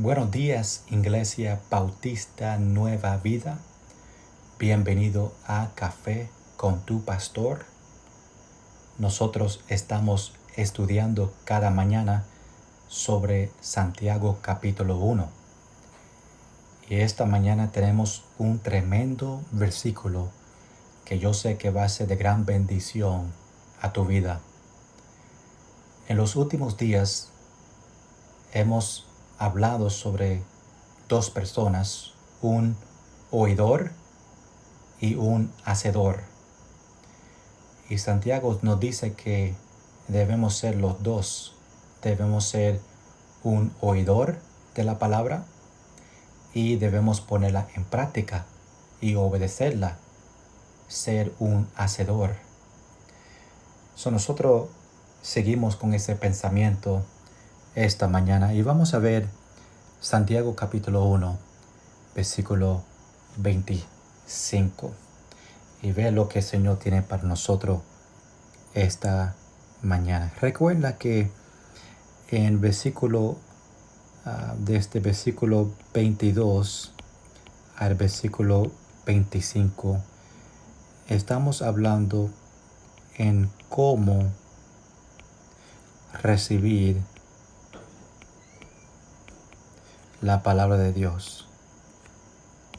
Buenos días, Iglesia Bautista Nueva Vida. Bienvenido a Café con tu Pastor. Nosotros estamos estudiando cada mañana sobre Santiago capítulo 1. Y esta mañana tenemos un tremendo versículo que yo sé que va a ser de gran bendición a tu vida. En los últimos días hemos hablado sobre dos personas, un oidor y un hacedor. Y Santiago nos dice que debemos ser los dos. Debemos ser un oidor de la palabra y debemos ponerla en práctica y obedecerla. Ser un hacedor. Nosotros seguimos con ese pensamiento esta mañana y vamos a ver Santiago capítulo 1, versículo 25. Y ve lo que el Señor tiene para nosotros esta mañana. Recuerda que en desde versículo 22 al versículo 25, estamos hablando en cómo recibir la palabra de Dios.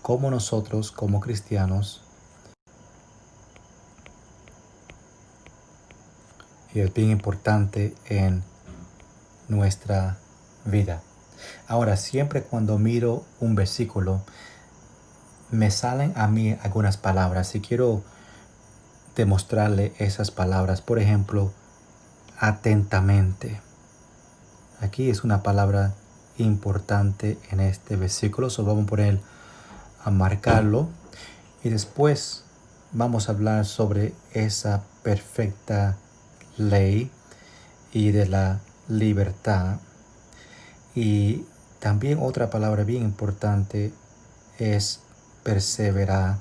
Cómo nosotros, como cristianos, y es bien importante en nuestra vida. Ahora, siempre cuando miro un versículo, me salen a mí algunas palabras y quiero demostrarle esas palabras. Por ejemplo, atentamente. Aquí es una palabra importante en este versículo, vamos a poner a marcarlo y después vamos a hablar sobre esa perfecta ley y de la libertad. Y también otra palabra bien importante es perseverar.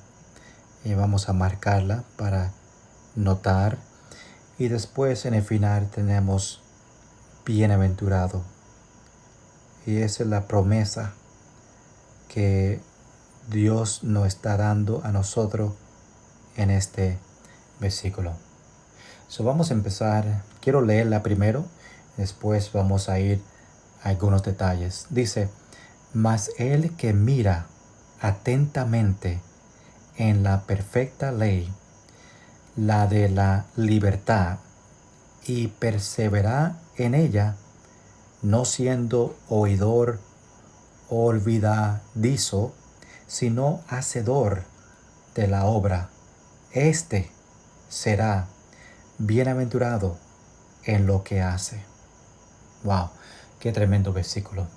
Y vamos a marcarla para notar. Y después en el final tenemos bienaventurado. Y esa es la promesa que Dios nos está dando a nosotros en este versículo. Vamos a empezar. Quiero leerla primero. Después vamos a ir a algunos detalles. Dice, mas el que mira atentamente en la perfecta ley, la de la libertad, y persevera en ella, no siendo oidor olvidadizo, sino hacedor de la obra, éste será bienaventurado en lo que hace. Wow, qué tremendo versículo.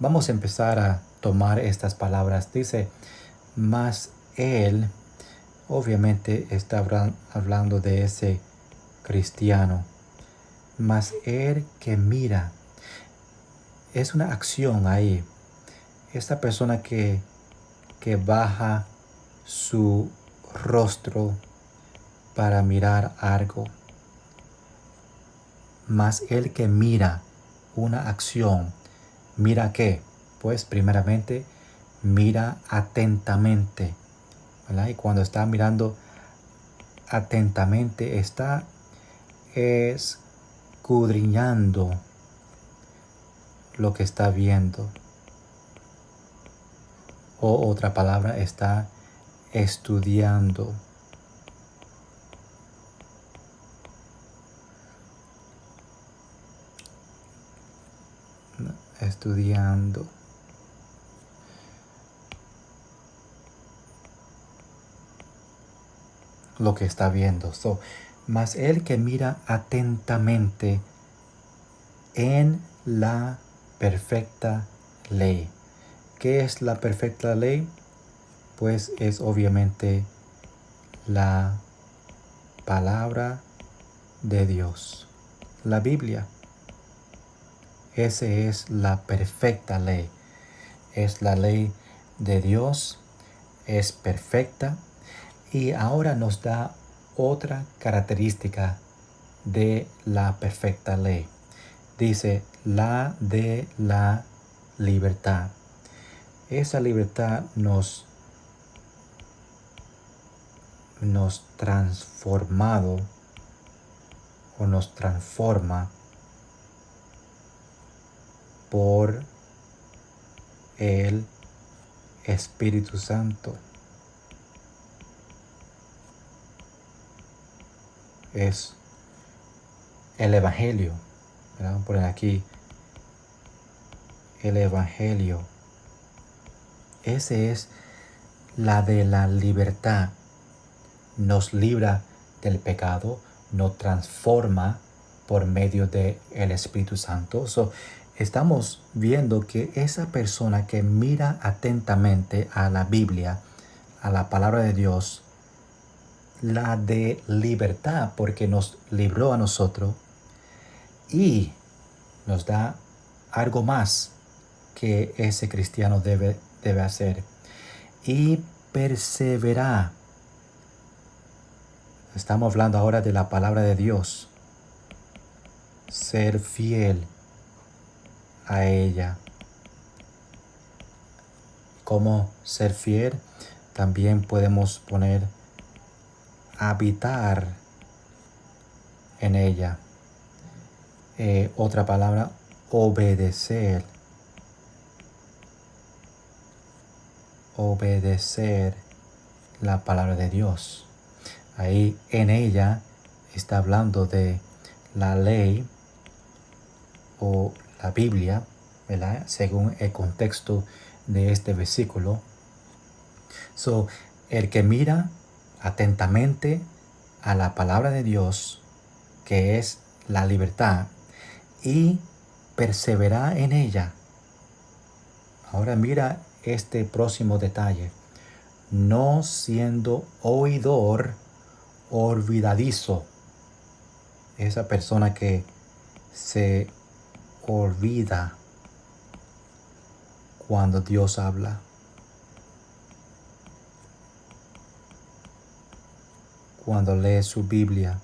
Vamos a empezar a tomar estas palabras. Dice, mas él, obviamente está hablando de ese cristiano, mas él que mira, es una acción ahí. Esta persona que baja su rostro para mirar algo. Mas el que mira una acción, ¿mira qué? Pues primeramente mira atentamente, ¿verdad? Y cuando está mirando atentamente está escudriñando lo que está viendo. O otra palabra, está estudiando. Estudiando. Lo que está viendo. Mas el que mira atentamente en la perfecta ley. ¿Qué es la perfecta ley? Pues es obviamente la palabra de Dios, la Biblia. Esa es la perfecta ley. Es la ley de Dios, es perfecta. Y ahora nos da otra característica de la perfecta ley. Dice, la de la libertad. Esa libertad nos transformado o nos transforma por el Espíritu Santo. Es el Evangelio. Vamos a poner aquí el Evangelio. Ese es la de la libertad. Nos libra del pecado, nos transforma por medio del Espíritu Santo. Estamos viendo que esa persona que mira atentamente a la Biblia, a la palabra de Dios, la de libertad, porque nos libró a nosotros y nos da algo más que ese cristiano debe hacer. Y perseverar. Estamos hablando ahora de la palabra de Dios. Ser fiel a ella. ¿Cómo ser fiel? También podemos poner habitar en ella. Otra palabra, obedecer. Obedecer la palabra de Dios. Ahí en ella está hablando de la ley o la Biblia, ¿verdad? Según el contexto de este versículo. El que mira atentamente a la palabra de Dios, que es la libertad, y persevera en ella. Ahora mira este próximo detalle. No siendo oidor olvidadizo. Esa persona que se olvida cuando Dios habla. Cuando lee su Biblia,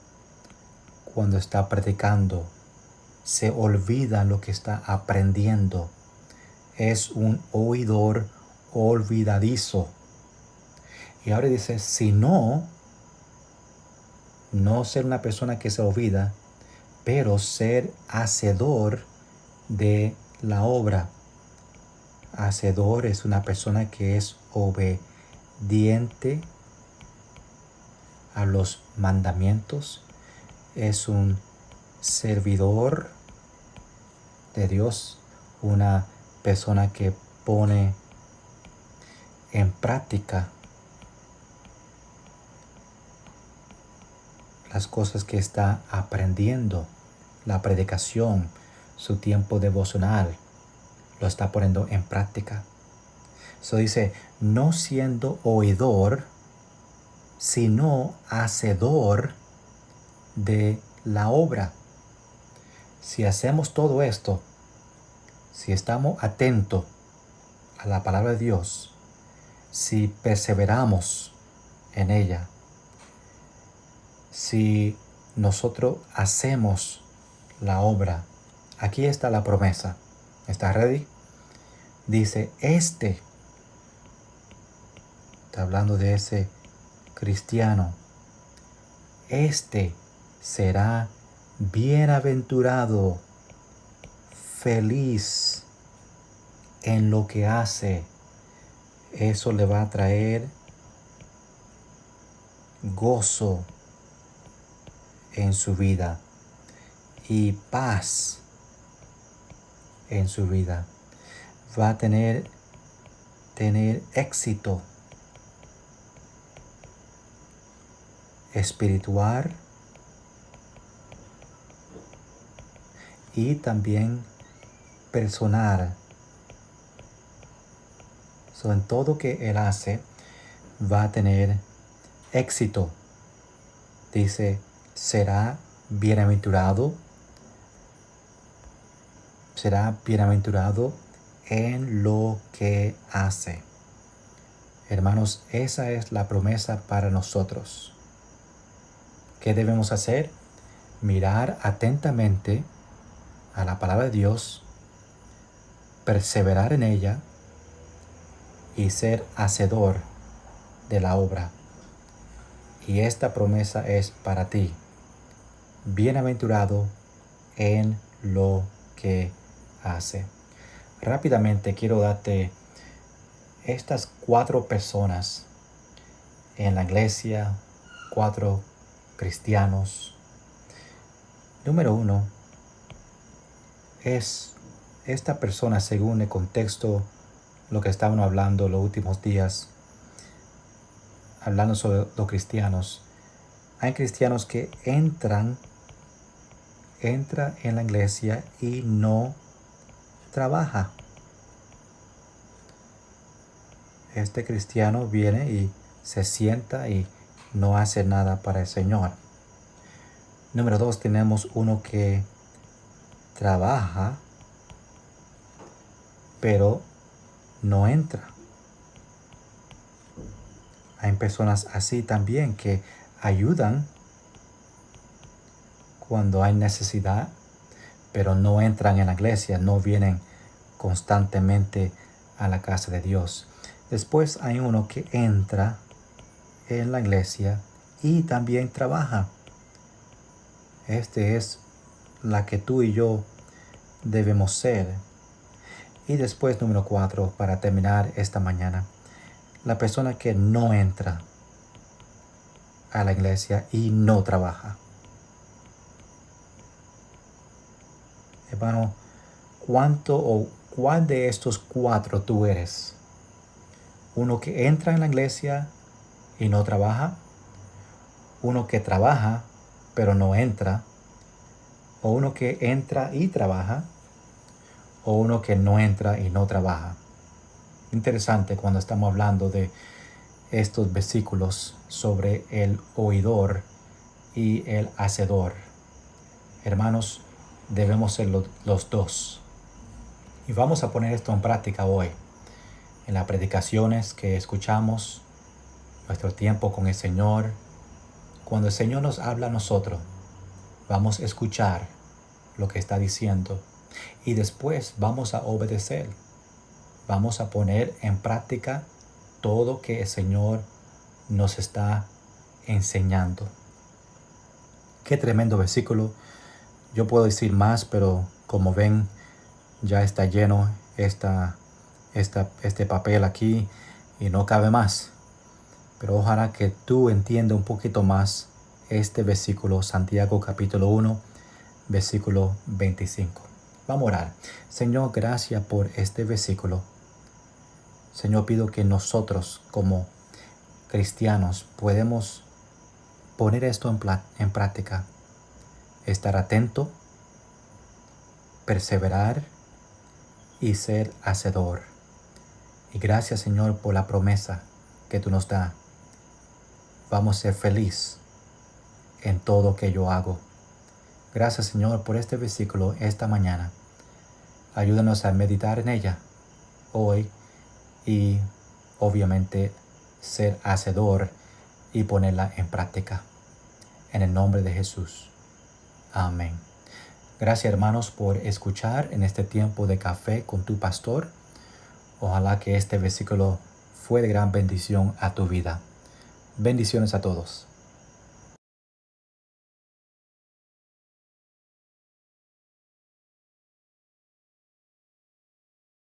cuando está predicando, se olvida lo que está aprendiendo. Es un oidor olvidadizo. Y ahora dice, si no ser una persona que se olvida, pero ser hacedor de la obra. Hacedor es una persona que es obediente a los mandamientos. Es un servidor de Dios, una persona que pone en práctica las cosas que está aprendiendo, la predicación, su tiempo devocional, lo está poniendo en práctica. Dice, no siendo oidor, sino hacedor de la obra. Si hacemos todo esto, si estamos atentos a la palabra de Dios, si perseveramos en ella, si nosotros hacemos la obra, aquí está la promesa. ¿Está ready? Dice, está hablando de ese cristiano, será bienaventurado, feliz en lo que hace. Eso le va a traer gozo en su vida y paz en su vida. Va a tener éxito espiritual y también personal. En todo que él hace va a tener éxito. Dice, será bienaventurado en lo que hace. Hermanos, esa es la promesa para nosotros. ¿Qué debemos hacer? Mirar atentamente a la palabra de Dios, perseverar en ella y ser hacedor de la obra. Y esta promesa es para ti. Bienaventurado en lo que hace. Rápidamente quiero darte estas 4 personas en la iglesia, 4 cristianos. Número 1 es esta persona según el contexto, lo que estábamos hablando los últimos días, hablando sobre los cristianos. Hay cristianos que entran en la iglesia y no trabaja. Este cristiano viene y se sienta y no hace nada para el Señor. Número 2, tenemos uno que trabaja, pero no entra. Hay personas así también que ayudan cuando hay necesidad, pero no entran en la iglesia, no vienen constantemente a la casa de Dios. Después hay uno que entra en la iglesia y también trabaja. Este es la que tú y yo debemos ser. Y después, número 4, para terminar esta mañana, la persona que no entra a la iglesia y no trabaja. Hermano, ¿cuál de estos 4 tú eres? ¿Uno que entra en la iglesia y no trabaja? ¿Uno que trabaja pero no entra? ¿O uno que entra y trabaja? ¿O uno que no entra y no trabaja? Interesante cuando estamos hablando de estos versículos sobre el oidor y el hacedor. Hermanos, debemos ser los dos. Y vamos a poner esto en práctica hoy. En las predicaciones que escuchamos, nuestro tiempo con el Señor. Cuando el Señor nos habla a nosotros, vamos a escuchar lo que está diciendo y después vamos a obedecer. Vamos a poner en práctica todo que el Señor nos está enseñando. Qué tremendo versículo. Yo puedo decir más, pero como ven, ya está lleno este papel aquí y no cabe más. Pero ojalá que tú entiendas un poquito más este versículo, Santiago capítulo 1, versículo 25. Vamos a orar. Señor, gracias por este versículo. Señor, pido que nosotros como cristianos podemos poner esto en práctica. Estar atento, perseverar y ser hacedor. Y gracias, Señor, por la promesa que tú nos das. Vamos a ser felices en todo que yo hago. Gracias, Señor, por este versículo esta mañana. Ayúdanos a meditar en ella hoy y obviamente ser hacedor y ponerla en práctica. En el nombre de Jesús. Amén. Gracias, hermanos, por escuchar en este tiempo de café con tu pastor. Ojalá que este versículo fue de gran bendición a tu vida. Bendiciones a todos.